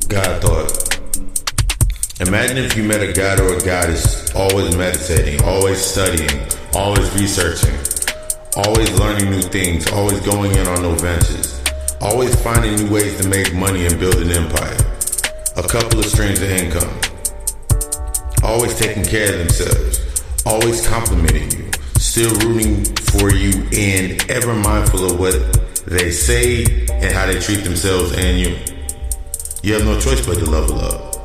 God thought. Imagine if you met a god or a goddess always meditating, always studying, always researching, always learning new things, always going in on no ventures, always finding new ways to make money and build an empire, a couple of streams of income, always taking care of themselves, always complimenting you, still rooting for you, and ever mindful of what they say and how they treat themselves and you. You have no choice but to level up.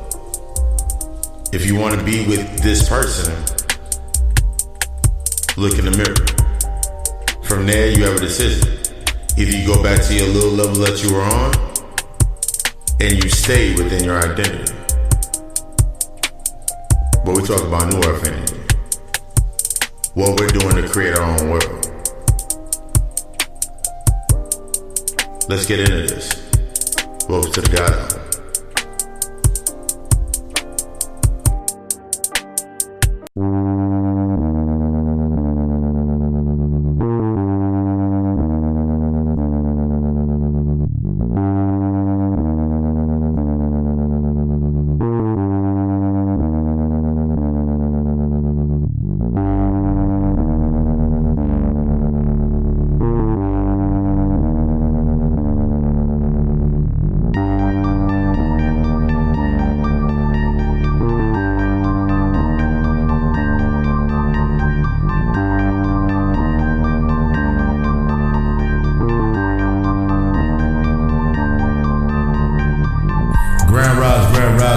If you want to be with this person, look in the mirror. From there, you have a decision. Either you go back to your little level that you were on, and you stay within your identity. But we talk about New Earth Energy. What we're doing to create our own world. Let's get into this. Welcome to the God Hour.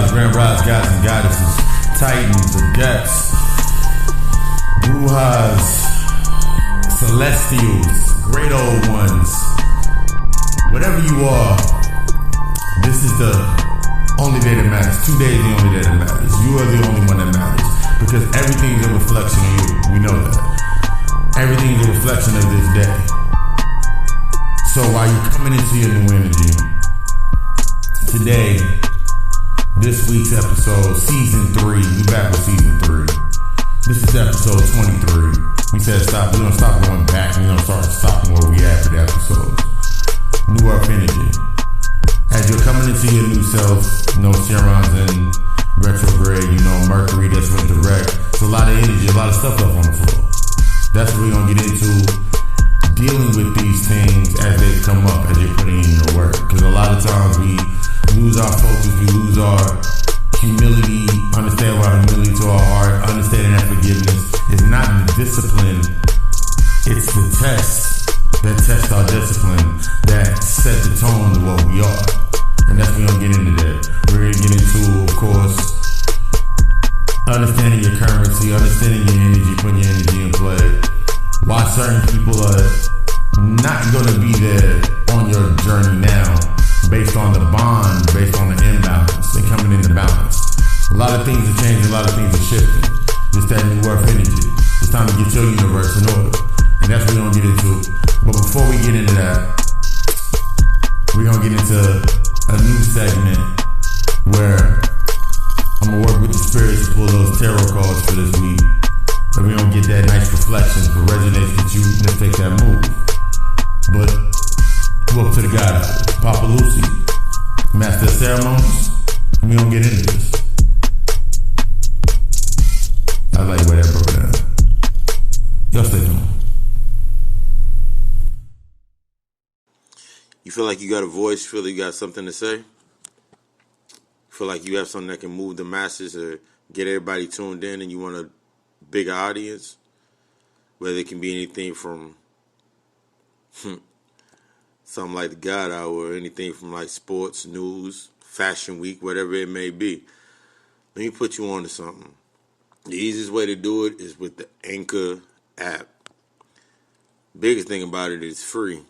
Grand Rise, gods and goddesses, titans, adepts, brujas, celestials, great old ones, whatever you are, this is the only day that matters. 2 days the only day that matters. You are the only one that matters, because everything is a reflection of you. We know that. Everything is a reflection of this day. So while you're coming into your new energy, today, this week's episode, season 3. We back with season 3. This is episode 23. We said stop. We're gonna stop going back. We're gonna start stopping where we at for the episodes. New Earth Energy. As you're coming into your new self, no Chiron's in retrograde. You know Mercury that's went direct. It's a lot of energy, a lot of stuff up on the floor. That's what we're gonna get into. Dealing with these things as they come up, as you're putting in your work. Because a lot of times we lose our focus, we lose our humility, understand our humility to our heart, understanding that forgiveness is not the discipline, it's the test that test our discipline, that set the tone to what we are. And that's what we're going to get into that. We're going to get into, of course, understanding your currency, understanding your energy, putting your energy in play. Why certain people are not going to be there on your journey now, based on the bond, based on the imbalance, and coming into balance. A lot of things are changing, a lot of things are shifting. Just that New Earth Energy. It's time to get your universe in order. And that's what we're going to get into. But before we get into that, we're going to get into a new segment where I'm going to work with the spirits to pull those tarot cards for this week. And we're going to get that nice reflection for resonates with you. Let's take that move. But welcome to the God Hour. Papa Lucy, Master of Ceremonies. We don't get into this. I like where that broke down. Y'all stay tuned. You feel like you got a voice, feel like you got something to say? Feel like you have something that can move the masses or get everybody tuned in and you want a bigger audience? Whether it can be anything from something like the God Hour or anything from like sports, news, fashion week, whatever it may be. Let me put you on to something. The easiest way to do it is with the Anchor app. Biggest thing about it is free.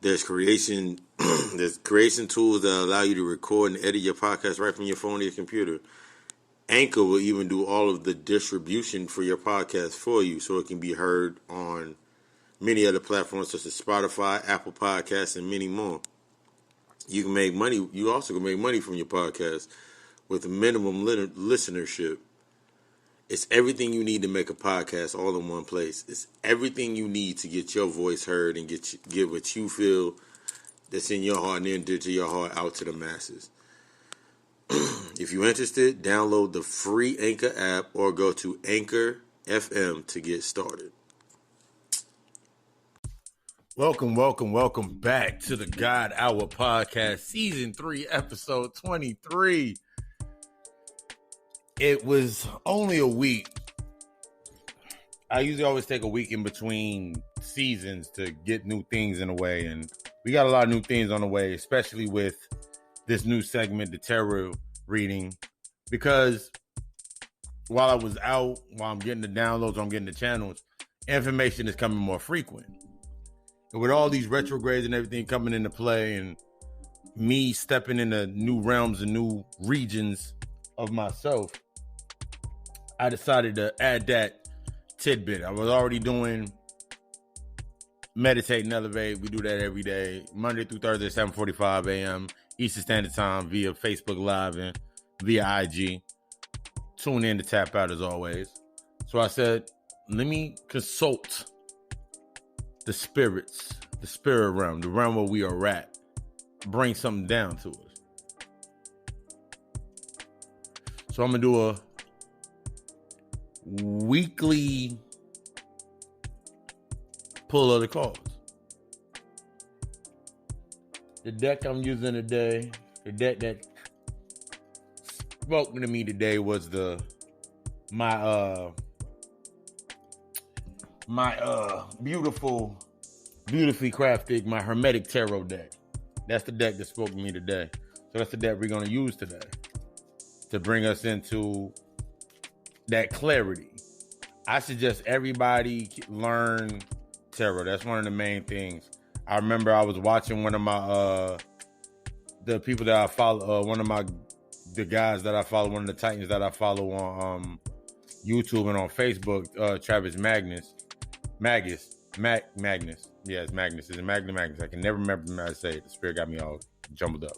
There's creation tools that allow you to record and edit your podcast right from your phone or your computer. Anchor will even do all of the distribution for your podcast for you so it can be heard on many other platforms such as Spotify, Apple Podcasts, and many more. You can make money. You also can make money from your podcast with a minimum listenership. It's everything you need to make a podcast all in one place. It's everything you need to get your voice heard and get what you feel that's in your heart and into your heart out to the masses. If you're interested, download the free Anchor app or go to Anchor FM to get started. Welcome back to the God Hour Podcast, Season 3, Episode 23. It was only a week. I usually always take a week in between seasons to get new things in the way, and we got a lot of new things on the way, especially with this new segment, the tarot reading, because while I was out, while I'm getting the downloads, I'm getting the channels, information is coming more frequent. And with all these retrogrades and everything coming into play and me stepping into new realms and new regions of myself, I decided to add that tidbit. I was already doing Meditate and Elevate. We do that every day, Monday through Thursday, 7:45 a.m. Eastern Standard Time via Facebook Live and via IG. Tune in to tap out as always. So I said, let me consult the spirits, the spirit realm, the realm where we are at. Bring something down to us. So I'm going to do a weekly pull of the cards. The deck I'm using today, the deck that spoke to me today was my beautifully crafted, my Hermetic Tarot deck. That's the deck that spoke to me today. So that's the deck we're going to use today to bring us into that clarity. I suggest everybody learn tarot. That's one of the main things. I remember I was watching one of my the people that I follow, the guys that I follow, one of the Titans that I follow on YouTube and on Facebook, Travis Magnus. Yeah, it's Magnus. Is it Magnus? I can never remember how to say it. The spirit got me all jumbled up.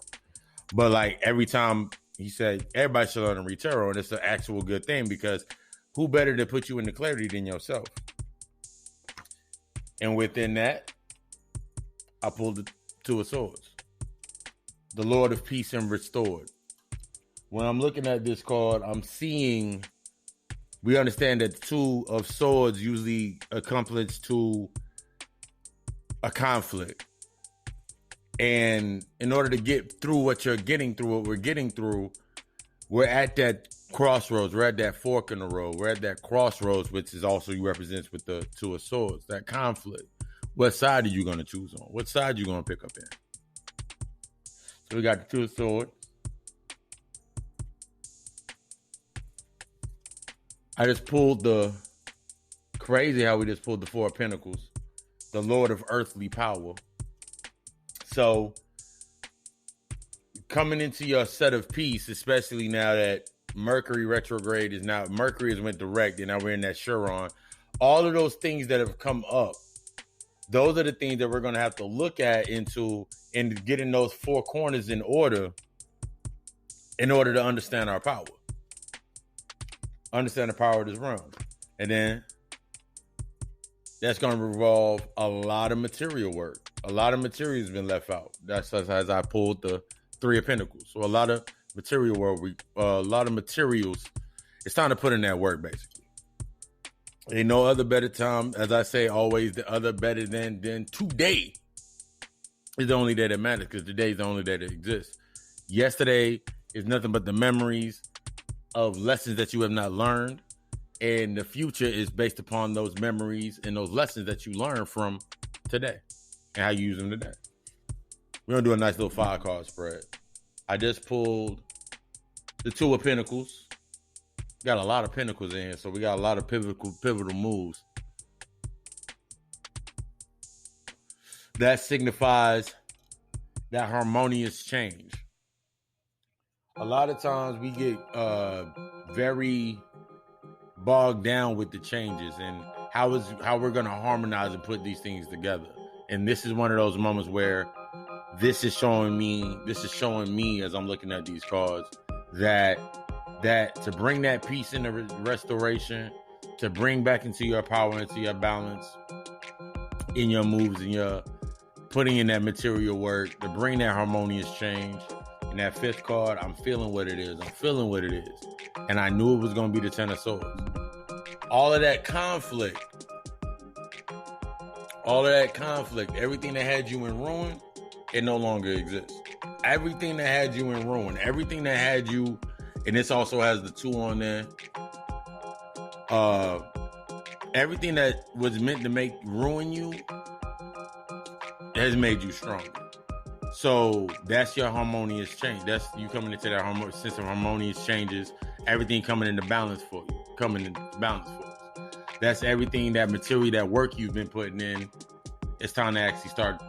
But like every time he said, everybody should learn to read tarot, and it's an actual good thing, because who better to put you into clarity than yourself? And within that, I pulled the Two of Swords, the Lord of Peace and Restored. When I'm looking at this card, I'm seeing, we understand that the Two of Swords usually accomplishes to a conflict. And in order to get through what we're getting through, we're at that crossroads. We're at that fork in the road. We're at that crossroads, which is also represents with the Two of Swords, that conflict. What side are you going to choose on? What side are you going to pick up in? So we got the Two of Swords. I just pulled crazy how we just pulled the Four of Pentacles, the Lord of Earthly Power. So coming into your set of peace, especially now that Mercury retrograde Mercury has went direct and now we're in that Chiron. All of those things that have come up, those are the things that we're going to have to look at into and getting those four corners in order to understand our power. Understand the power of this realm. And then that's going to revolve a lot of material work. A lot of material has been left out. That's as I pulled the Three of Pentacles. So a lot of material work, a lot of materials. It's time to put in that work, basically. Ain't no other better time, as I say always, the other better than today is the only day that matters, because today is the only day that exists. Yesterday is nothing but the memories of lessons that you have not learned, and the future is based upon those memories and those lessons that you learned from today and how you use them today. We're going to do a nice little 5-card spread. I just pulled the Two of Pentacles. Got a lot of pentacles in here, so we got a lot of pivotal moves. That signifies that harmonious change. A lot of times we get very bogged down with the changes and how we're going to harmonize and put these things together. And this is one of those moments where this is showing me as I'm looking at these cards that to bring that peace and the restoration, to bring back into your power, into your balance, in your moves, and your putting in that material work, to bring that harmonious change, And that fifth card, I'm feeling what it is. And I knew it was going to be the Ten of Swords. All of that conflict, everything that had you in ruin, it no longer exists. Everything that had you in ruin, everything that had you, and this also has the 2 on there, everything that was meant to ruin you has made you stronger. So that's your harmonious change. That's you coming into that sense of harmonious changes. Everything coming into balance for you. That's everything, that material, that work you've been putting in. It's time to actually start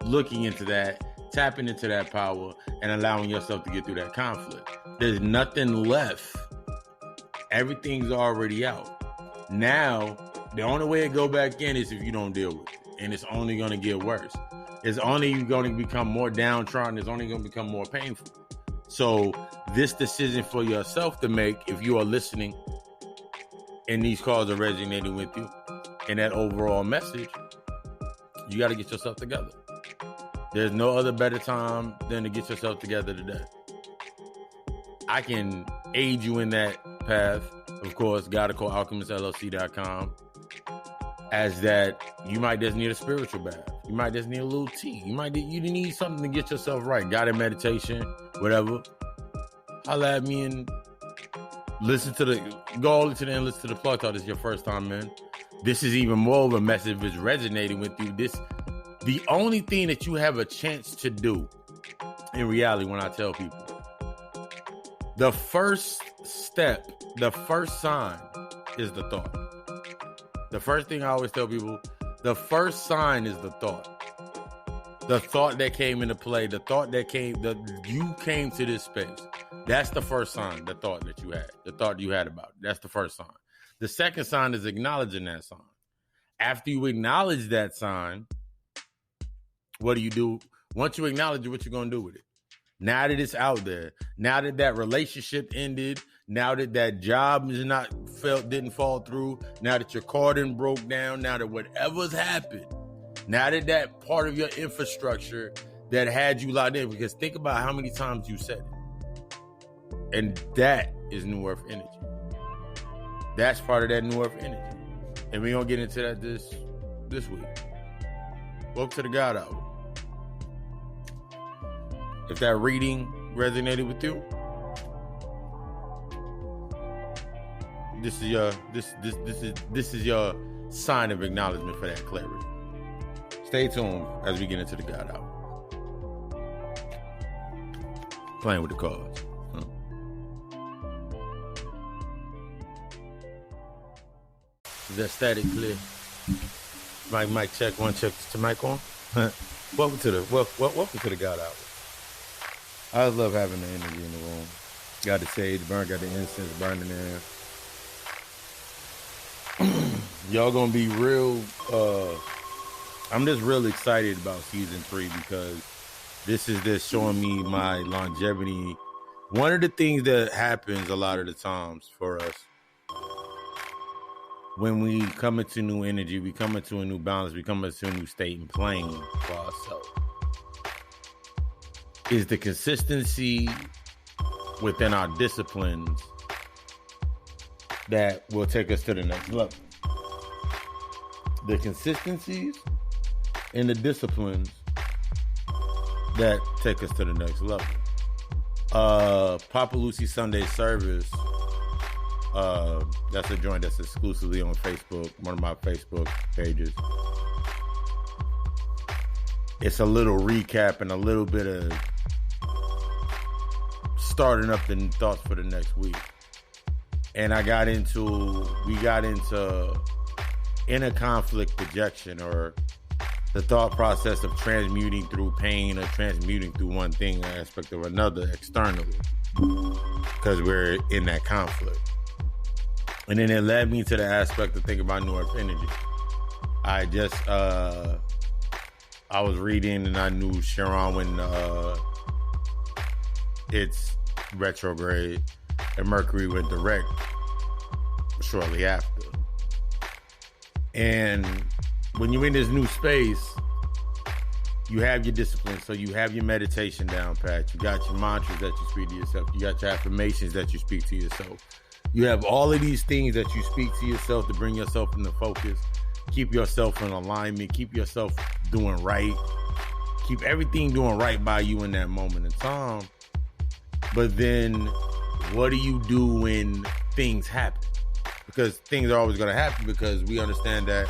looking into that, tapping into that power, and allowing yourself to get through that conflict. There's nothing left. Everything's already out. Now, the only way to go back in is if you don't deal with it. And it's only going to get worse. It's only going to become more downtrodden. It's only going to become more painful. So this decision for yourself to make, if you are listening and these calls are resonating with you and that overall message, you got to get yourself together. There's no other better time than to get yourself together today. I can aid you in that path. Of course, GodaCallAlchemistLLC.com. As that, you might just need a spiritual bath. You might just need a little tea. You need something to get yourself right. Guided meditation, whatever. Holla at me and go all into there and listen to the plug talk. This is your first time, man. This is even more of a message that's resonating with you. The only thing that you have a chance to do in reality, when I tell people, the first step, the first sign is the thought. The first thing I always tell people, the first sign is the thought. The thought that came into play, you came to this space. That's the first sign, the thought that you had, the thought you had about it. That's the first sign. The second sign is acknowledging that sign. After you acknowledge that sign, what do you do? Once you acknowledge it, what you going to do with it? Now that it's out there, now that that relationship ended, now that that job didn't fall through, now that your car didn't broke down, now that whatever's happened, now that that part of your infrastructure that had you locked in, because think about how many times you said it. And that is New Earth Energy. That's part of that New Earth Energy. And we're going to get into that this week. Welcome to the God Hour. If that reading resonated with you, this is your sign of acknowledgement for that clarity. Stay tuned as we get into the God Hour. Playing with the cards. Is that static clear? Mic check, one check. Is the mic on? Welcome to the God Hour. I just love having the energy in the room. Got the sage burn, got the incense burning there. Y'all gonna be real. I'm just real excited about season 3 because this is just showing me my longevity. One of the things that happens a lot of the times for us when we come into new energy, we come into a new balance, we come into a new state and plane for ourselves, is the consistency within our disciplines that will take us to the next level. The consistencies and the disciplines that take us to the next level. Papa Lucy Sunday Service, that's a joint that's exclusively on Facebook, one of my Facebook pages. It's a little recap and a little bit of starting up the thoughts for the next week. And we got into inner conflict projection, or the thought process of transmuting through pain or transmuting through one thing aspect or another externally, because we're in that conflict. And then it led me to the aspect of thinking about New Earth Energy. I was reading and I knew Chiron when it's retrograde and Mercury went direct shortly after. And when you're in this new space, you have your discipline. So you have your meditation down pat. You got your mantras that you speak to yourself. You got your affirmations that you speak to yourself. You have all of these things that you speak to yourself to bring yourself into focus. Keep yourself in alignment. Keep yourself doing right. Keep everything doing right by you in that moment in time. But then what do you do when things happen? Because things are always going to happen, because we understand that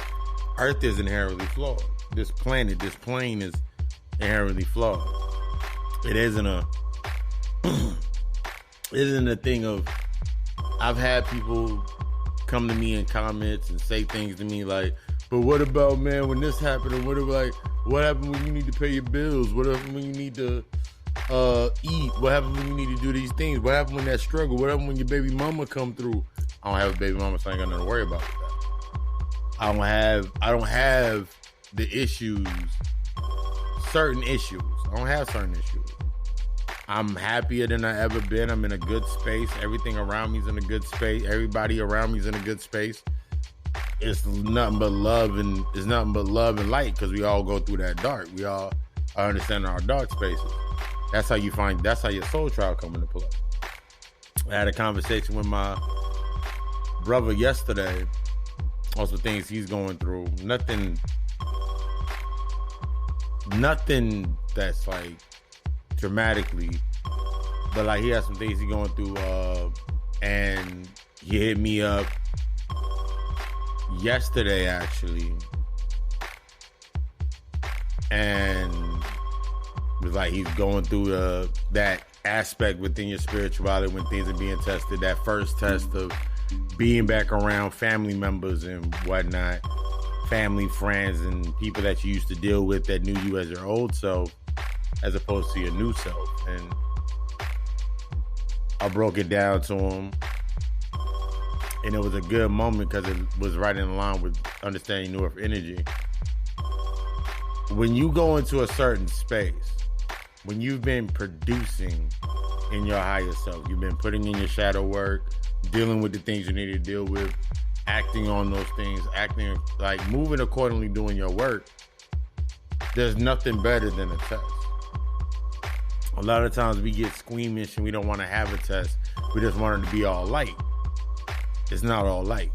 Earth is inherently flawed. This planet, this plane is inherently flawed. It isn't a thing of, I've had people come to me in comments and say things to me like, but what about, man, when this happened? Or what happened when you need to pay your bills? What happened when you need to eat? What happened when you need to do these things? What happened when that struggle? What happened when your baby mama come through? I don't have a baby mama, so I ain't got nothing to worry about with that. I don't have the issues, certain issues. I don't have certain issues. I'm happier than I ever been. I'm in a good space. Everything around me is in a good space. Everybody around me is in a good space. It's nothing but love and light, because we all go through that dark. We all are understanding our dark spaces. That's how your soul trial come into play. I had a conversation with my brother yesterday. Also things he's going through. Nothing that's like dramatically, but like he has some things he's going through, and he hit me up yesterday actually, and was like he's going through that aspect within your spirituality when things are being tested, that first test of being back around family members and whatnot, family, friends, and people that you used to deal with that knew you as your old self as opposed to your new self. And I broke it down to him, and it was a good moment because it was right in line with understanding Earth Energy. When you go into a certain space, when you've been producing in your higher self, you've been putting in your shadow work, dealing with the things you need to deal with, acting on those things, acting like moving accordingly, doing your work, there's nothing better than a test. A lot of times we get squeamish and we don't want to have a test. We just want it to be all light. It's not all light.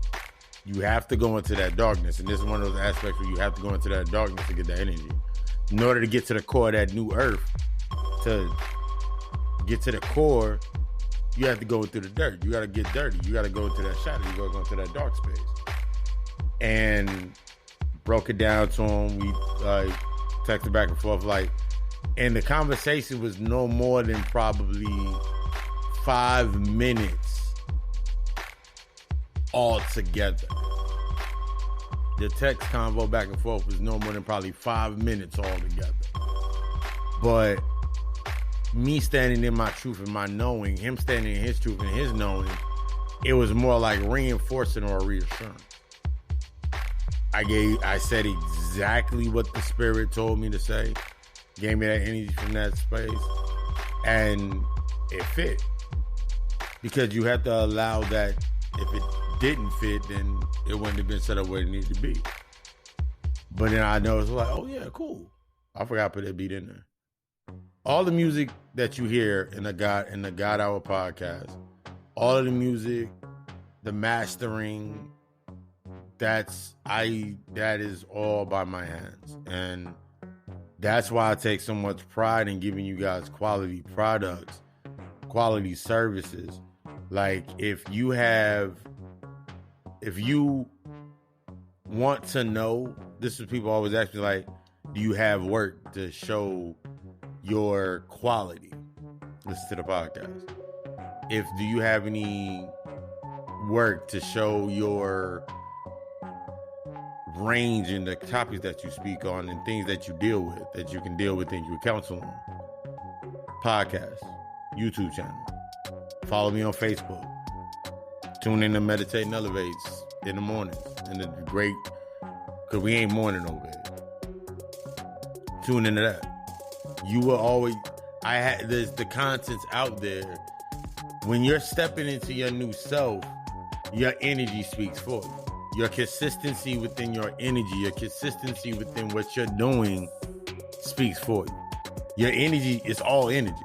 You have to go into that darkness. And this is one of those aspects where you have to go into that darkness to get that energy. In order to get to the core of that new earth, to get to the core, you have to go through the dirt. You got to get dirty. You got to go into that shadow. You got to go into that dark space. And broke it down to him. We texted back and forth and the conversation was no more than probably 5 minutes altogether. The text convo back and forth was no more than probably 5 minutes altogether. But me standing in my truth and my knowing, him standing in his truth and his knowing, it was more like reinforcing or reassurance. I said exactly what the spirit told me to say, gave me that energy from that space, and it fit. Because you have to allow that, if it didn't fit, then it wouldn't have been set up where it needed to be. But then I noticed, like, oh yeah, cool. I forgot to put that beat in there. All the music that you hear in the God Hour podcast, all of the music, the mastering, that is all by my hands. And that's why I take so much pride in giving you guys quality products, quality services. Like if you want to know, this is people always ask me, like, do you have work to show your quality? Listen to the podcast. Do you have any work to show your range in the topics that you speak on and things that you deal with, that you can deal with and you counsel on? Podcast, YouTube channel. Follow me on Facebook. Tune in to Meditate and Elevates in the morning. And it's great, because we ain't morning over here. Tune into that. You will always, there's the contents out there. When you're stepping into your new self, your energy speaks for you. Your consistency within your energy, your consistency within what you're doing speaks for you. Your energy is all energy.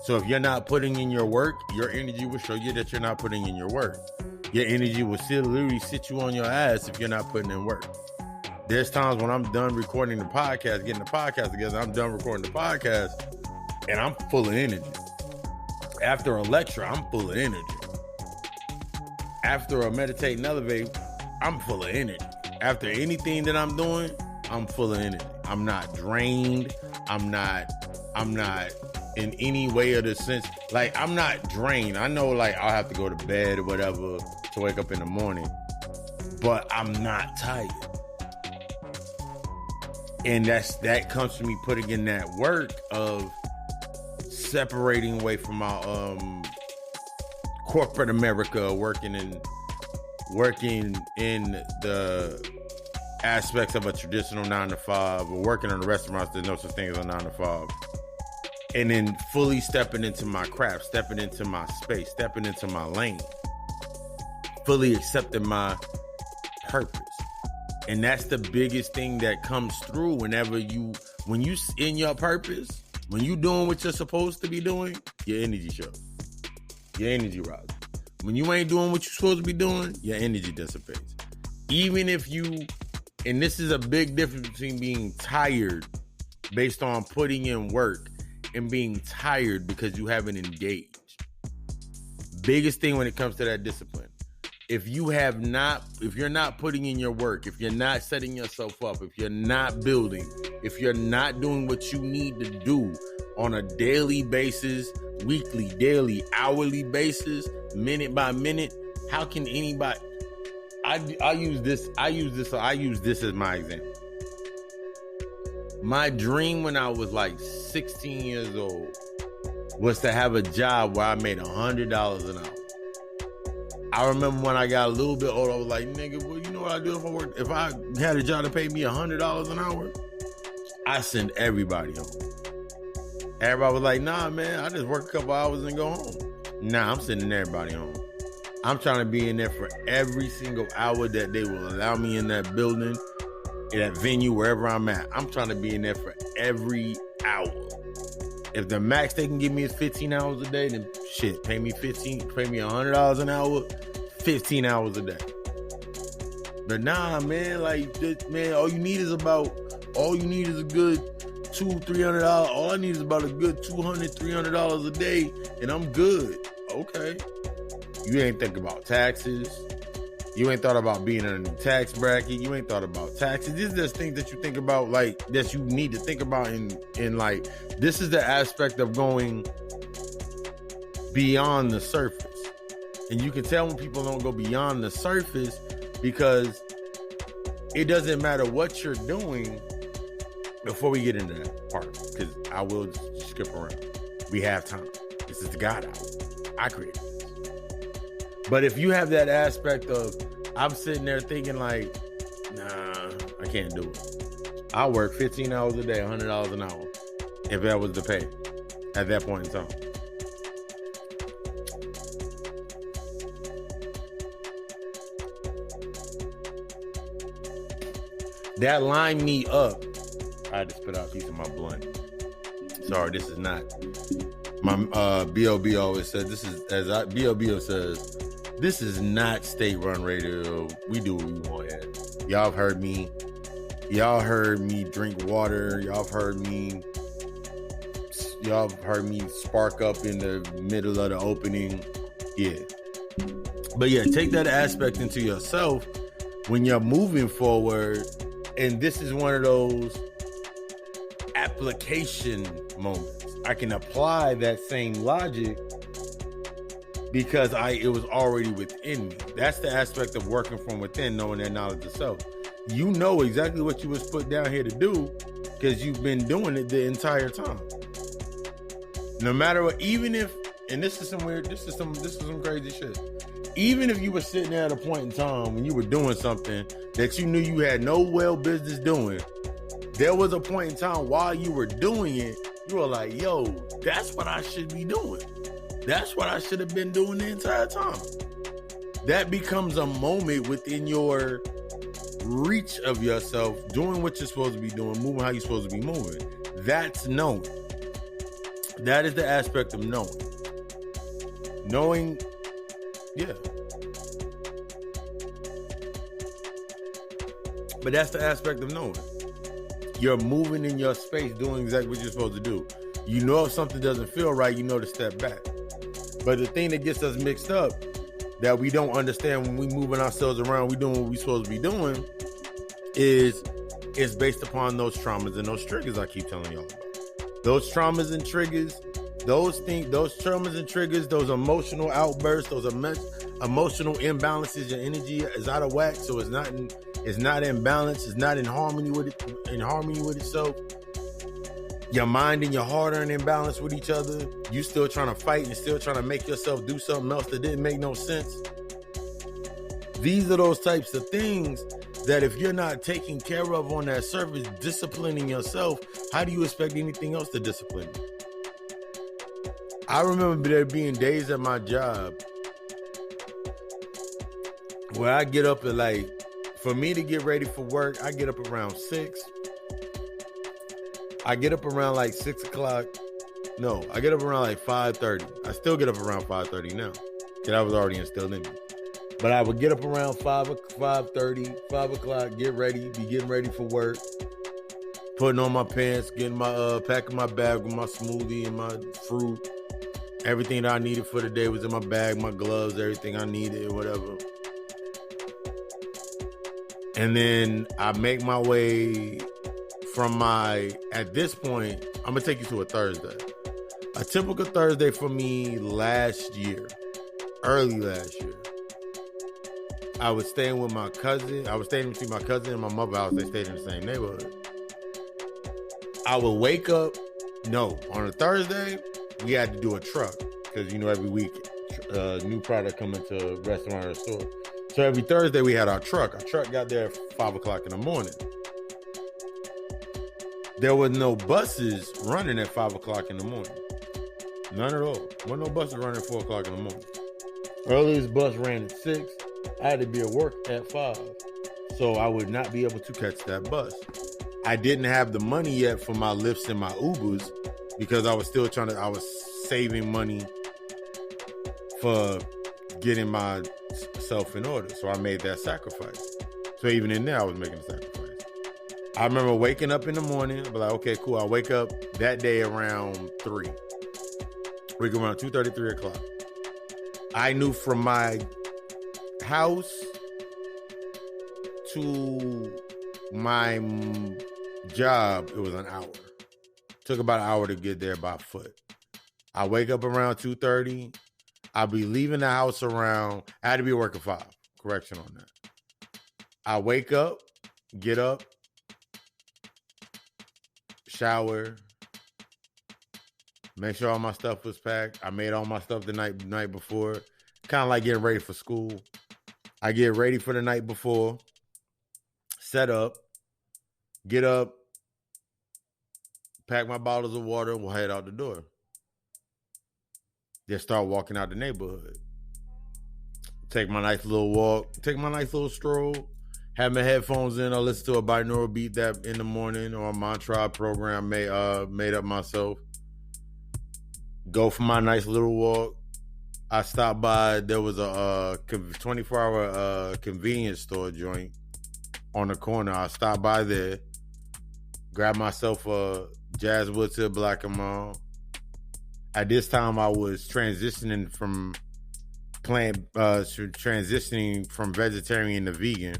So if you're not putting in your work, your energy will show you that you're not putting in your work. Your energy will still literally sit you on your ass if you're not putting in work. There's times when I'm done recording the podcast, getting the podcast together, I'm done recording the podcast, and I'm full of energy. After a lecture, I'm full of energy. After a meditate and elevate, I'm full of energy. After anything that I'm doing, I'm full of energy. I'm not drained. I'm not in any way of the sense, like, I'm not drained. I know, like, I'll have to go to bed or whatever to wake up in the morning, but I'm not tired. And that comes from me putting in that work of separating away from my corporate America, working in the aspects of a traditional 9-to-5, or working in a restaurant. There's no such thing as a 9-to-5. And then fully stepping into my craft, stepping into my space, stepping into my lane, fully accepting my purpose. And that's the biggest thing that comes through when you in your purpose, when you doing what you're supposed to be doing, your energy shows. Your energy rises. When you ain't doing what you're supposed to be doing, your energy dissipates. Even if and this is a big difference between being tired based on putting in work and being tired because you haven't engaged. Biggest thing when it comes to that discipline. If you're not putting in your work, if you're not setting yourself up, if you're not building, if you're not doing what you need to do on a daily basis, weekly, daily, hourly basis, minute by minute, how can anybody? I use this as my example. My dream when I was like 16 years old was to have a job where I made $100 an hour. I remember when I got a little bit older, I was like, nigga, well, you know what I do if I had a job to pay me $100 an hour? I send everybody home. Everybody was like, nah, man, I just work a couple hours and go home. Nah, I'm sending everybody home. I'm trying to be in there for every single hour that they will allow me in that building, in that venue, wherever I'm at. I'm trying to be in there for every hour. If the max they can give me is 15 hours a day, then shit, pay me $100 an hour, 15 hours a day. But nah, man, all you need is a good $200-$300. All I need is about a good $200-$300 a day, and I'm good. Okay. You ain't think about taxes. You ain't thought about being in a tax bracket. You ain't thought about taxes. These are just things that you think about, like, that you need to think about in like, this is the aspect of going beyond the surface. And you can tell when people don't go beyond the surface because it doesn't matter what you're doing before we get into that part. Because I will just skip around. We have time. This is the God hour. I created this. But if you have that aspect of, I'm sitting there thinking like, nah, I can't do it. I work 15 hours a day, $100 an hour, if that was the pay at that point in time. That lined me up. I had to spit out a piece of my blunt. Sorry, this is not. My B.O.B. always said, B.O.B. says, this is not state-run radio. We do what we want here. Y'all have heard me. Y'all heard me drink water. Y'all have heard me spark up in the middle of the opening. Yeah. But yeah, take that aspect into yourself when you're moving forward. And this is one of those application moments. I can apply that same logic because it was already within me. That's the aspect of working from within, knowing that knowledge of self. You know exactly what you was put down here to do because you've been doing it the entire time. No matter what, even if, and this is some crazy shit. Even if you were sitting there at a point in time when you were doing something that you knew you had no well business doing, there was a point in time while you were doing it, you were like, yo, that's what I should be doing. That's what I should have been doing the entire time. That becomes a moment within your reach of yourself, doing what you're supposed to be doing, moving how you're supposed to be moving. That's knowing. That is the aspect of knowing. Knowing, yeah. But that's the aspect of knowing. You're moving in your space, doing exactly what you're supposed to do. You know if something doesn't feel right, you know to step back. But the thing that gets us mixed up, that we don't understand when we moving ourselves around, we doing what we supposed to be doing, is based upon those traumas and those triggers I keep telling y'all about. Those traumas and triggers, those traumas and triggers, those emotional outbursts, those emotional imbalances, your energy is out of whack, so it's not in balance, it's not in harmony with itself. Your mind and your heart are in balance with each other. You still trying to fight and still trying to make yourself do something else that didn't make no sense. These are those types of things that if you're not taking care of on that surface, disciplining yourself, how do you expect anything else to discipline you? I remember there being days at my job where I get up at for me to get ready for work, I get up around 6. I get up around 6 o'clock. No, I get up around 5:30. I still get up around 5:30 now. That was already instilled in me. But I would get up around 5:30, 5 o'clock, be getting ready for work, putting on my pants, packing my bag with my smoothie and my fruit. Everything that I needed for the day was in my bag, my gloves, everything I needed, whatever. And then I make my way at this point, I'm going to take you to a Thursday. A typical Thursday for me early last year. I was staying with my cousin. I was staying between my cousin and my mother house. They stayed in the same neighborhood. I would wake up. No, on a Thursday, we had to do a truck. Because, every week, new product come into a restaurant or a store. So every Thursday, we had our truck. Our truck got there at 5 o'clock in the morning. There was no buses running at 5 o'clock in the morning. None at all. There wasn't no buses running at 4 o'clock in the morning. Earliest bus ran at 6. I had to be at work at 5. So I would not be able to catch that bus. I didn't have the money yet for my Lyfts and my Ubers because I was still I was saving money for getting myself in order. So I made that sacrifice. So even in there, I was making a sacrifice. I remember waking up in the morning. I'd be like, okay, cool. I wake up that day around 3. Wake up around 2:30, 3 o'clock. I knew from my house to my job, it was an hour. Took about an hour to get there by foot. I wake up around 2:30. I'll be leaving the house around, I had to be at work at 5. Correction on that. I wake up, get up, shower, make sure all my stuff was packed. I made all my stuff the night before. Kind of like getting ready for school. I get ready for the night before, set up, get up, pack my bottles of water, and we'll head out the door. Just start walking out the neighborhood. Take my nice little walk, take my nice little stroll, have my headphones in, I'll listen to a binaural beat that in the morning or a mantra program made up myself. Go for my nice little walk. I stopped by, there was a 24-hour convenience store joint on the corner. I stopped by there, grabbed myself a Jazzwood to a Black and Mild. At this time, I was transitioning from vegetarian to vegan.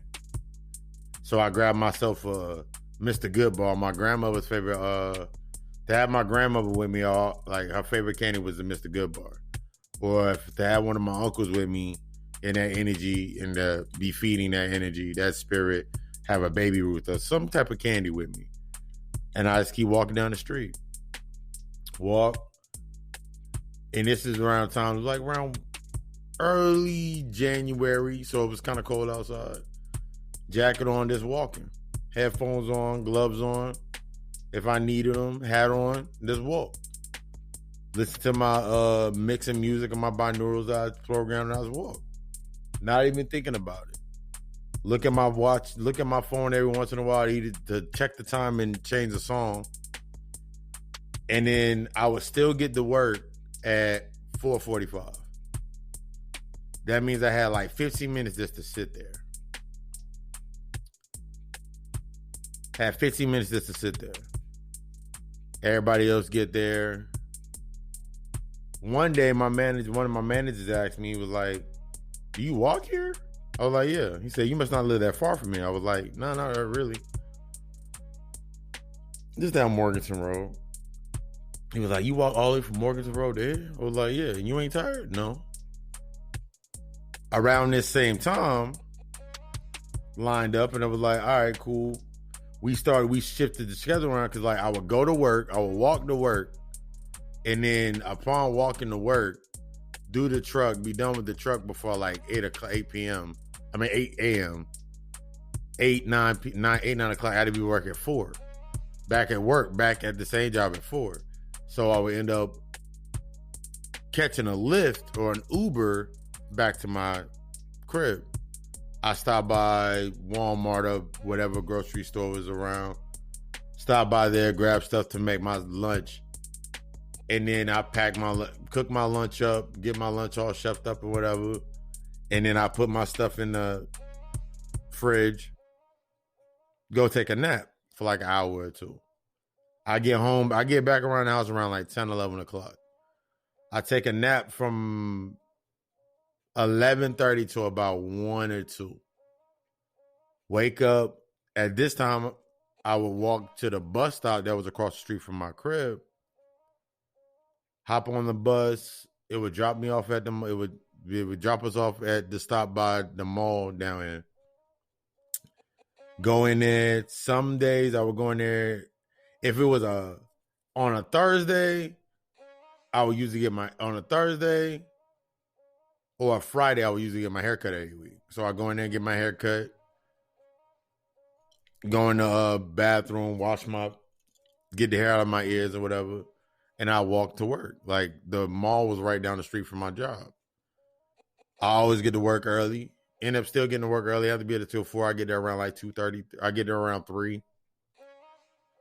So I grabbed myself a Mr. Goodbar, my grandmother's favorite. To have my grandmother with me, her favorite candy was the Mr. Goodbar. Or if to have one of my uncles with me in that energy and be feeding that energy, that spirit, have a Baby Ruth or some type of candy with me. And I just keep walking down the street. Walk. And this is around time, like around early January, so it was kind of cold outside. Jacket on, just walking. Headphones on, gloves on. If I needed them, hat on, just walk. Listen to my mixing music and my binaurals I programmed and I just walk. Not even thinking about it. Look at my watch, look at my phone every once in a while to check the time and change the song. And then I would still get to work at 4:45. That means I had like 15 minutes just to sit there. Had 15 minutes just to sit there. Everybody else get there. One day, one of my managers asked me, he was like, "Do you walk here?" I was like, "Yeah." He said, "You must not live that far from me." I was like, "No, not really. Just down Morganton Road." He was like, "You walk all the way from Morganton Road there?" I was like, "Yeah." "And you ain't tired?" "No." Around this same time, lined up, and I was like, "All right, cool." We shifted the schedule around because like I would go to work, I would walk to work, and then upon walking to work, do the truck, be done with the truck before like 8 a.m. 9 o'clock. I had to be working at 4. Back at work, back at the same job at 4. So I would end up catching a Lyft or an Uber back to my crib. I stopped by Walmart or whatever grocery store was around. Stop by there, grab stuff to make my lunch. And then I cook my lunch up, get my lunch all chefed up or whatever. And then I put my stuff in the fridge, go take a nap for like an hour or two. I get home, I get back around the house around like 10, 11 o'clock. I take a nap from 11:30 to about 1 or 2. Wake up. At this time, I would walk to the bus stop that was across the street from my crib. Hop on the bus. It would drop me off at it would drop us off at the stop by the mall down here. Go in there. Some days I would go in there. If it was on a Thursday, I would usually on a Thursday or a Friday, I would usually get my hair cut every week. So I go in there and get my hair cut, go in the bathroom, get the hair out of my ears or whatever, and I walk to work. Like the mall was right down the street from my job. I always get to work early. End up still getting to work early. I have to be there till 4. I get there around like 2:30. I get there around 3.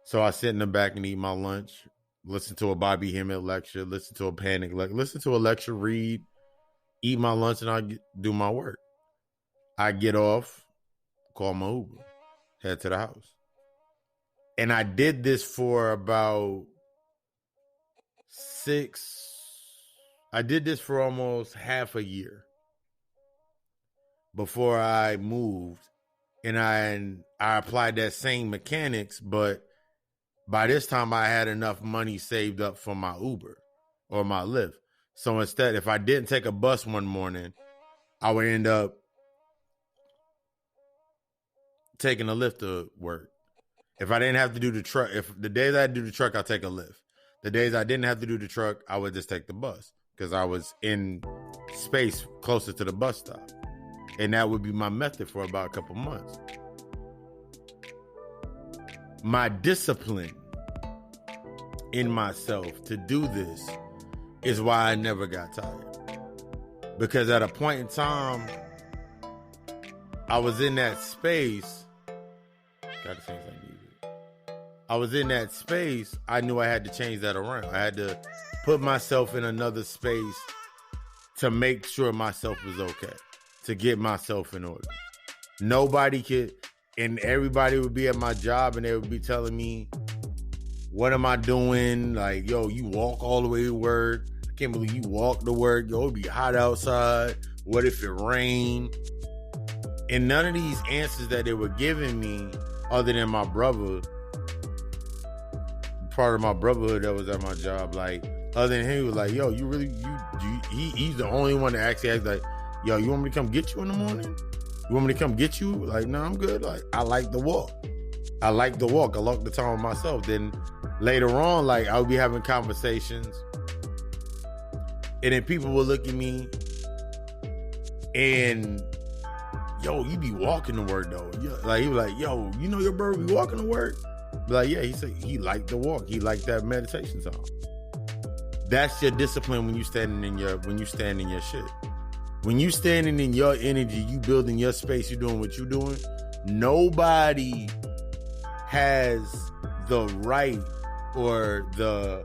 So I sit in the back and eat my lunch, listen to a Bobby Hemmett lecture, listen to a Panic lecture, listen to a lecture, read, eat my lunch, and I do my work. I get off, call my Uber, head to the house. And I did this for about almost half a year before I moved. And I applied that same mechanics, but by this time I had enough money saved up for my Uber or my Lyft. So instead, if I didn't take a bus one morning, I would end up taking a Lyft to work. If I didn't have to do the truck, if the days I had to do the truck, I'll take a Lyft. The days I didn't have to do the truck, I would just take the bus because I was in space closer to the bus stop. And that would be my method for about a couple months. My discipline in myself to do this is why I never got tired. Because at a point in time, I was in that space. Gotta change that music. I was in that space. I knew I had to change that around. I had to put myself in another space to make sure myself was okay, to get myself in order. Nobody could, and everybody would be at my job and they would be telling me, what am I doing? Like, yo, you walk all the way to work. I can't believe you walk to work. Yo, it'd be hot outside. What if it rained? And none of these answers that they were giving me, other than my brother, part of my brotherhood that was at my job, like, other than him, he was like, yo, he's the only one that actually asked, like, yo, you want me to come get you in the morning? You want me to come get you? Like, no, I'm good. Like, I like to walk. I like the time with myself. Then later on, like, I would be having conversations, and then people would look at me and, yo, you be walking to work though. Like, he was like, yo, you know your brother be walking to work? Be like, yeah, he said he liked to walk. He liked that meditation song. That's your discipline when you standing in your shit. When you standing in your energy, you building your space, you doing what you doing. Nobody has the right or the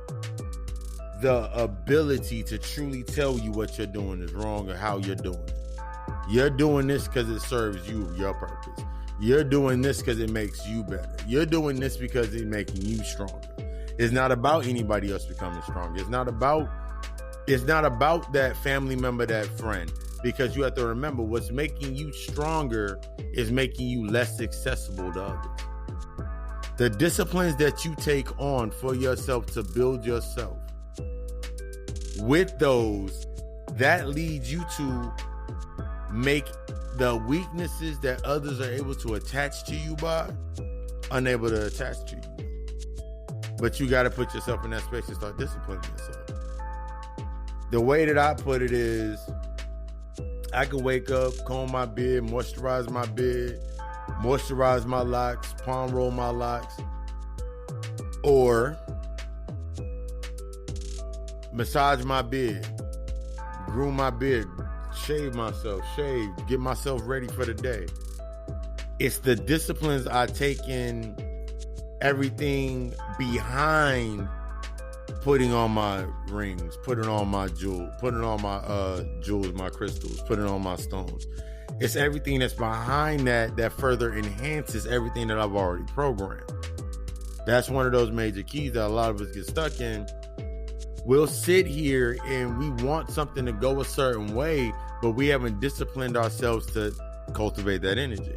the ability to truly tell you what you're doing is wrong or how you're doing it. You're doing this because it serves you, your purpose. You're doing this because it makes you better. You're doing this because it's making you stronger. It's not about anybody else becoming stronger. It's not about that family member, that friend. Because you have to remember, what's making you stronger is making you less accessible to others. The disciplines that you take on for yourself to build yourself, with those, that leads you to make the weaknesses that others are able to attach to you by unable to attach to you. But you got to put yourself in that space and start disciplining yourself. The way that I put it is, I can wake up, comb my beard, moisturize my beard, moisturize my locks, palm roll my locks, or massage my beard, groom my beard, shave myself, get myself ready for the day. It's the disciplines I take in everything behind putting on my rings, putting on my jewels, putting on my jewels, my crystals, putting on my stones. It's everything that's behind that further enhances everything that I've already programmed. That's one of those major keys that a lot of us get stuck in. We'll sit here and we want something to go a certain way, but we haven't disciplined ourselves to cultivate that energy.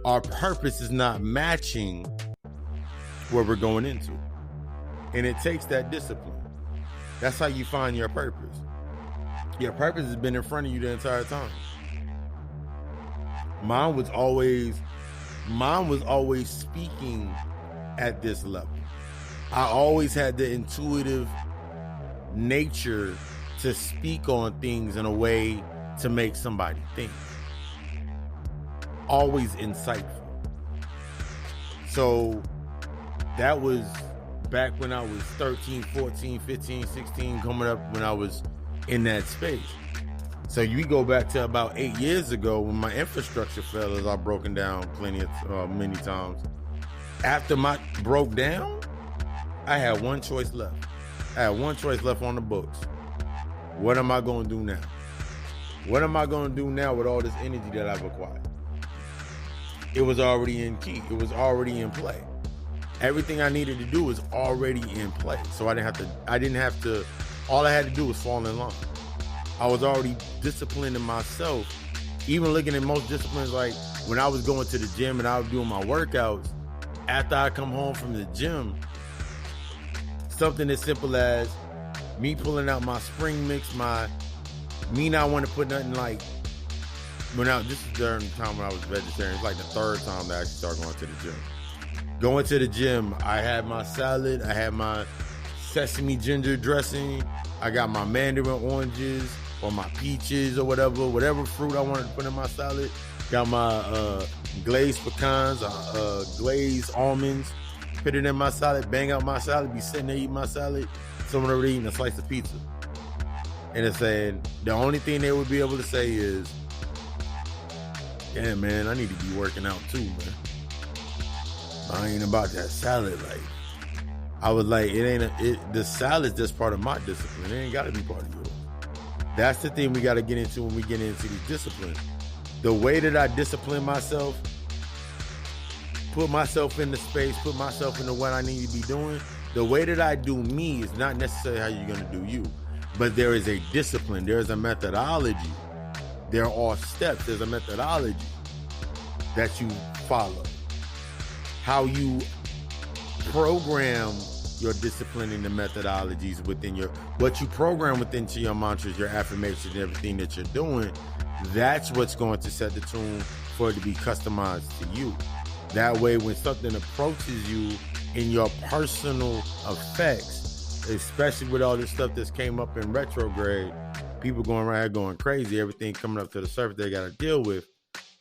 Our purpose is not matching what we're going into. And it takes that discipline. That's how you find your purpose. Your purpose has been in front of you the entire time. Mine was always speaking at this level. I always had the intuitive nature to speak on things in a way to make somebody think. Always insightful. So that was back when I was 13, 14, 15, 16, coming up when I was in that space. So you go back to about 8 years ago when my infrastructure fell, as I've broken down many times. After my broke down, I had one choice left. I had one choice left on the books. What am I going to do now? What am I going to do now with all this energy that I've acquired? It was already in key. It was already in play. Everything I needed to do was already in play. So I didn't have to, all I had to do was fall in line. I was already disciplining myself. Even looking at most disciplines, like when I was going to the gym and I was doing my workouts, after I come home from the gym, something as simple as me pulling out my spring mix, me not want to put nothing like, this is during the time when I was vegetarian. It's like the third time that I actually started going to the gym. Going to the gym, I had my salad, I had my sesame ginger dressing, I got my mandarin oranges or my peaches or whatever fruit I wanted to put in my salad. Got my glazed pecans, glazed almonds, put it in my salad, bang out my salad, be sitting there eating my salad, someone over eating a slice of pizza. And it's saying, the only thing they would be able to say is, yeah, man, I need to be working out too, man. I ain't about that salad life. I was like, the salad's just part of my discipline. It ain't got to be part of yours. That's the thing we got to get into when we get into these disciplines. The way that I discipline myself, put myself in the space, put myself into what I need to be doing, the way that I do me is not necessarily how you're going to do you. But there is a discipline. There is a methodology. There are steps. There's a methodology that you follow. How you program your discipline and the methodologies within what you program within to your mantras, your affirmations, everything that you're doing, that's what's going to set the tune for it to be customized to you. That way, when something approaches you in your personal effects, especially with all this stuff that's came up in retrograde, people going around here going crazy, everything coming up to the surface they got to deal with.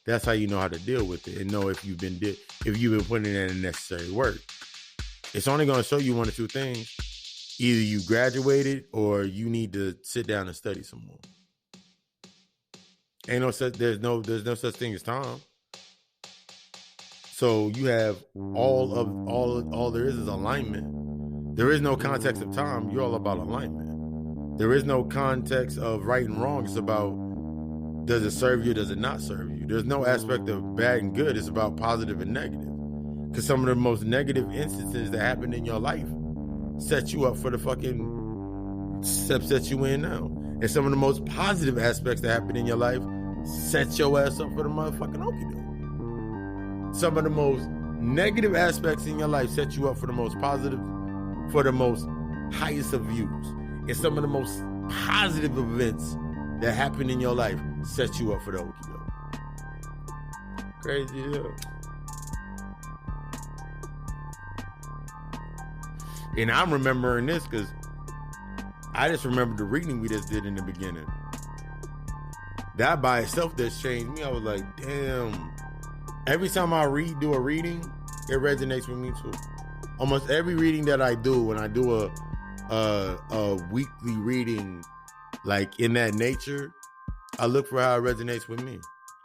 That's how you know how to deal with it and know if you've been putting in the necessary work. It's only going to show you one or two things. Either you graduated or you need to sit down and study some more. There's no such thing as time. So you have all there is alignment. There is no context of time. You're all about alignment. There is no context of right and wrong. It's about, does it serve you or does it not serve you? There's no aspect of bad and good. It's about positive and negative. Because some of the most negative instances that happen in your life set you up for the fucking steps that you in now. And some of the most positive aspects that happen in your life set your ass up for the motherfucking okie doke. Some of the most negative aspects in your life set you up for the most positive, for the most highest of views. And some of the most positive events that happen in your life set you up for the okie doke. Crazy as hell. And I'm remembering this because I just remember the reading we just did in the beginning. That by itself just changed me. I was like, damn. Every time I do a reading, it resonates with me too. Almost every reading that I do, when I do a weekly reading, like in that nature, I look for how it resonates with me.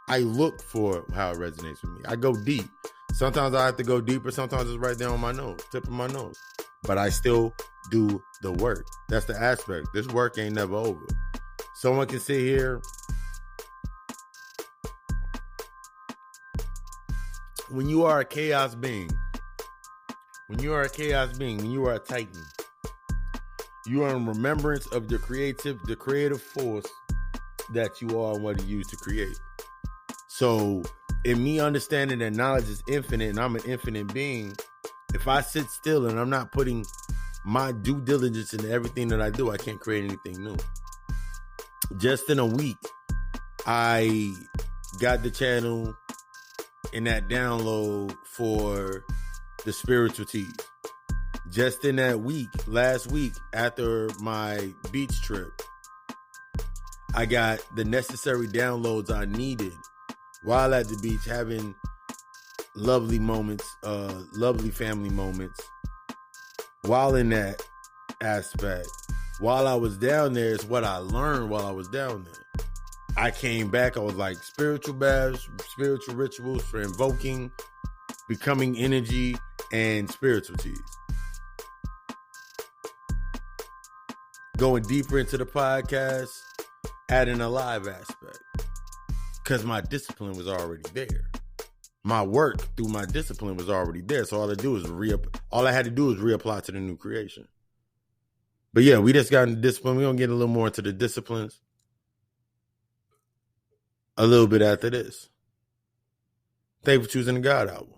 I look for how it resonates with me. I go deep. Sometimes I have to go deeper. Sometimes it's right there on my nose, tip of my nose. But I still do the work. That's the aspect. This work ain't never over. Someone can sit here. When you are a chaos being, when you are a titan, you are in remembrance of the creative force that you are and what you use to create. So in me understanding that knowledge is infinite and I'm an infinite being, if I sit still and I'm not putting my due diligence into everything that I do, I can't create anything new. Just in a week, I got the channel in that download for the spiritual teas. Just in that week, last week, after my beach trip, I got the necessary downloads I needed while at the beach, having lovely moments, lovely family moments. While in that aspect, while I was down there, is what I learned while I was down there. I came back, I was like, spiritual baths, spiritual rituals for invoking, becoming energy, and spiritual teas. Going deeper into the podcast, adding a live aspect. Because my discipline was already there. My work through my discipline was already there. So all I had to do was reapply to the new creation. But yeah, we just got into discipline. We're going to get a little more into the disciplines a little bit after this. Thank you for choosing the God album.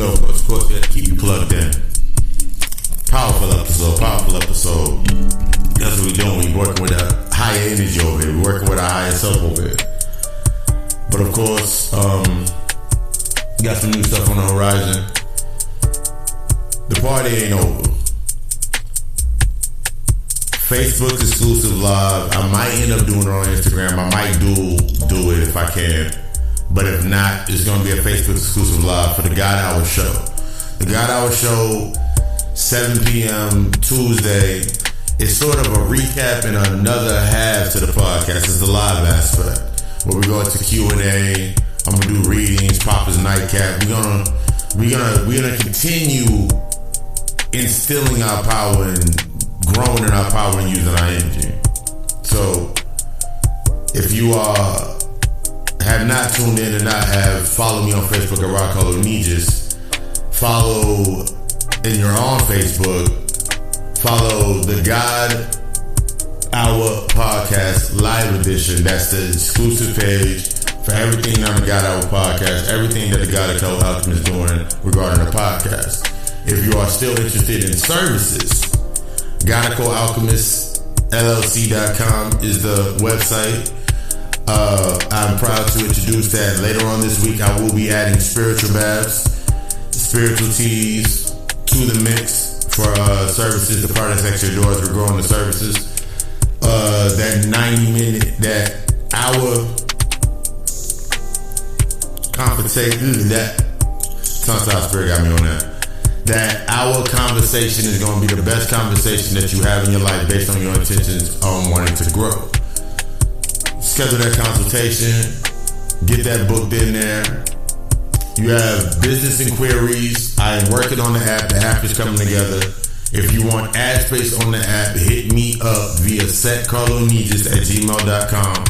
of course, we have to keep you plugged in. Powerful episode. That's what we're doing. We're working with a higher energy over here. We're working with a higher self over here. But of course, got some new stuff on the horizon. The party ain't over. Facebook exclusive live. I might end up doing it on Instagram. I might do it if I can. But if not, it's going to be a Facebook exclusive live for the God Hour Show. The God Hour Show, 7 p.m. Tuesday. It's sort of a recap and another half to the podcast. It's the live aspect where we go into Q&A. I'm gonna do readings, Papa's nightcap. We're gonna continue instilling our power and growing in our power and using our energy. So if you have not tuned in and not have followed me on Facebook at setcarlonegus, follow in your own Facebook, follow the God Hour Podcast Live Edition. That's the exclusive page for everything on the God Hour Podcast, everything that the God Alchemist is doing regarding the podcast. If you are still interested in services, GodAlchemistLLC.com is the website. I'm proud to introduce that later on this week. I will be adding spiritual baths, spiritual teas to the mix for services. The product section doors. We're growing the services. That 90-minute, that hour conversation, that Sunshine Spirit got me on that. That hour conversation is going to be the best conversation that you have in your life based on your intentions on wanting to grow. Schedule that consultation, get that booked in there. You have business inquiries. I am working on the app. The app is coming together. If you want ad space on the app, hit me up via setcarlonegus@gmail.com.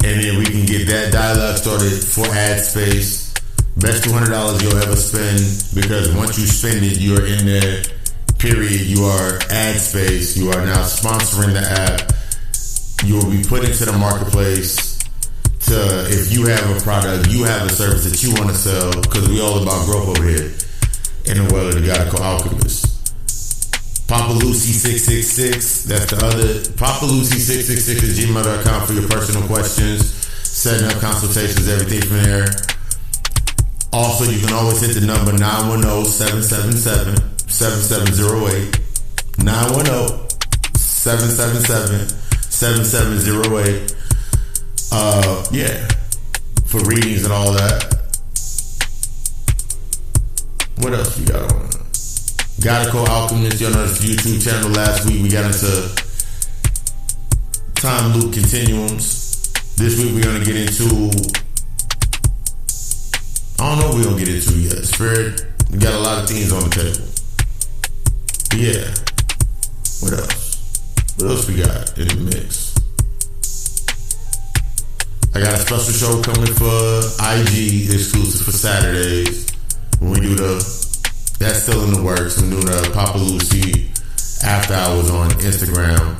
And then we can get that dialogue started for ad space. Best $200 you'll ever spend, because once you spend it, you're in there, period. You are ad space. You are now sponsoring the app. You will be put into the marketplace to, if you have a product, you have a service that you want to sell, because we all about growth over here in the world of the God Alchemist. Papa Lucy 666, that's the other, Papa Lucy 666 @gmail.com for your personal questions, setting up consultations, everything from there. Also, you can always hit the number 910-777-7708. 910-777-7708. For readings and all that. What else we got on? God Alchemist, you know, this YouTube channel. Last week we got into time loop continuums. This week we're gonna get into, I don't know what we're gonna get into yet. Spirit, we got a lot of things on the table. But yeah. What else? What else we got in the mix? I got a special show coming for IG exclusive for Saturdays. When we do that's still in the works. I'm doing a Papa Lucy after hours on Instagram.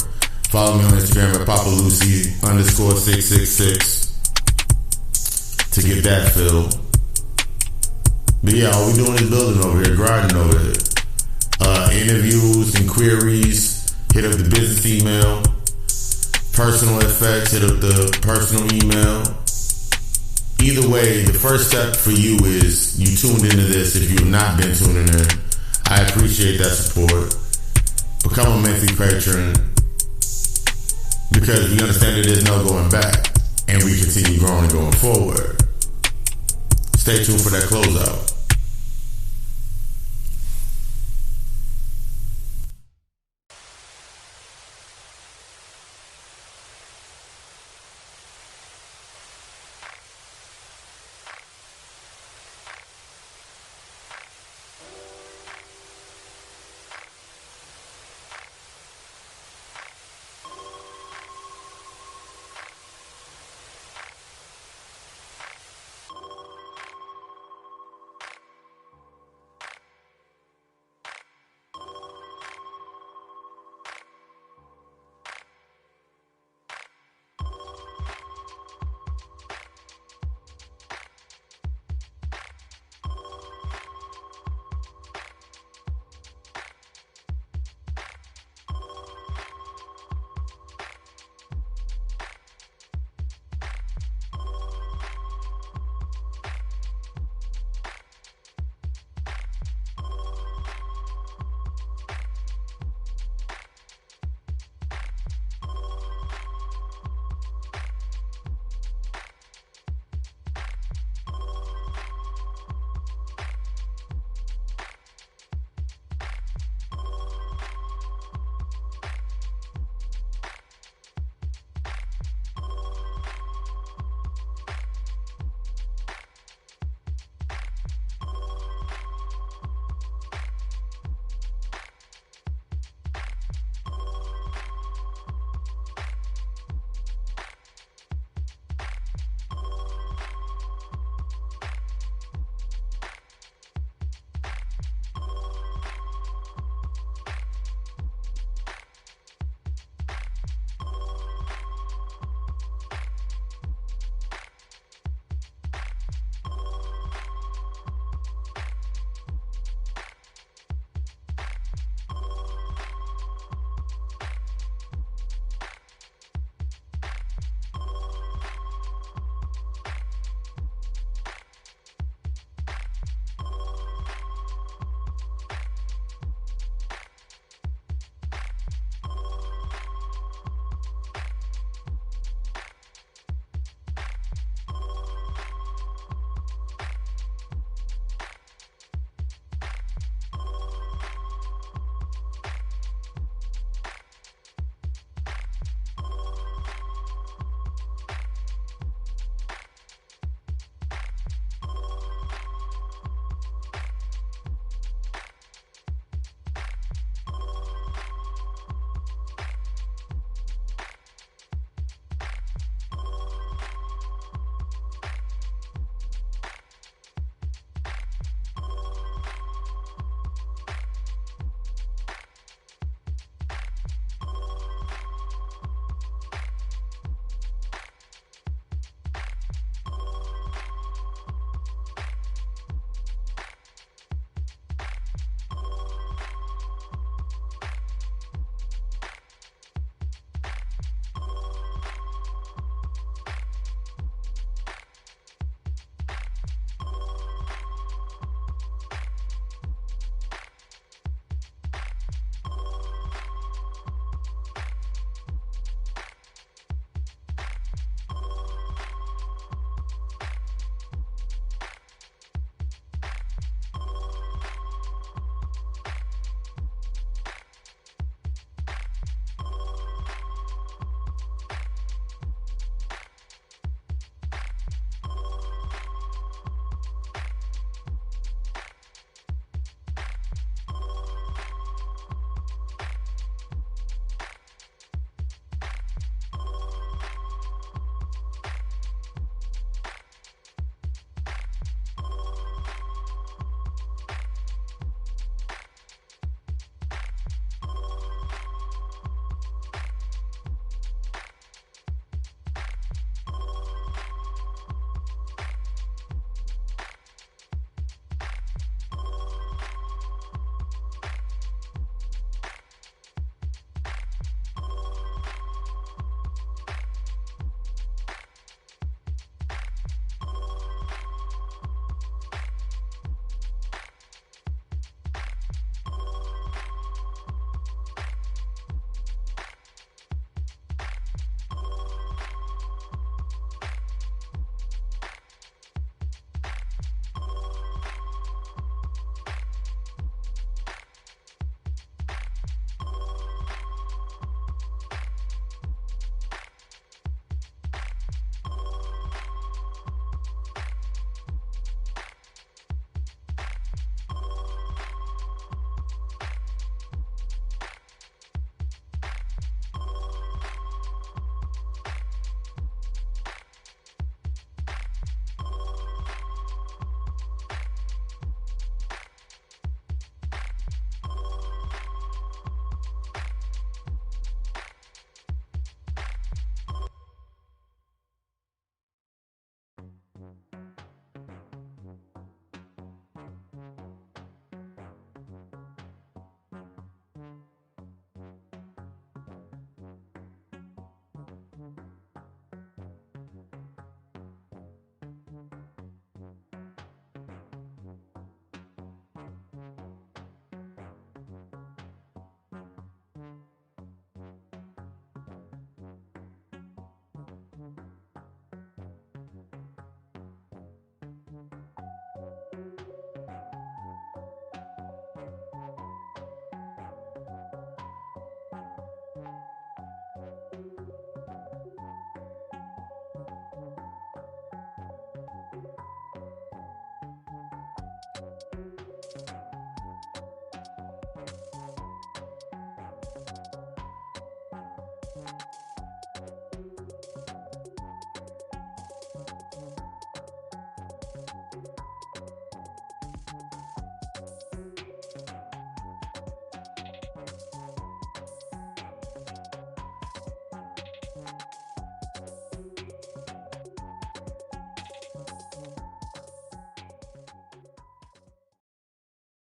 Follow me on Instagram at Papa Lucy _666 to get that filled. But yeah, all we doing is building over here, grinding over here. Interviews and queries, hit up the business email. Personal effects, hit up the personal email. Either way, the first step for you is you tuned into this. If you've not been tuning in, I appreciate that support. Become a monthly patron, because we understand that there's no going back, and we continue growing and going forward. Stay tuned for that closeout.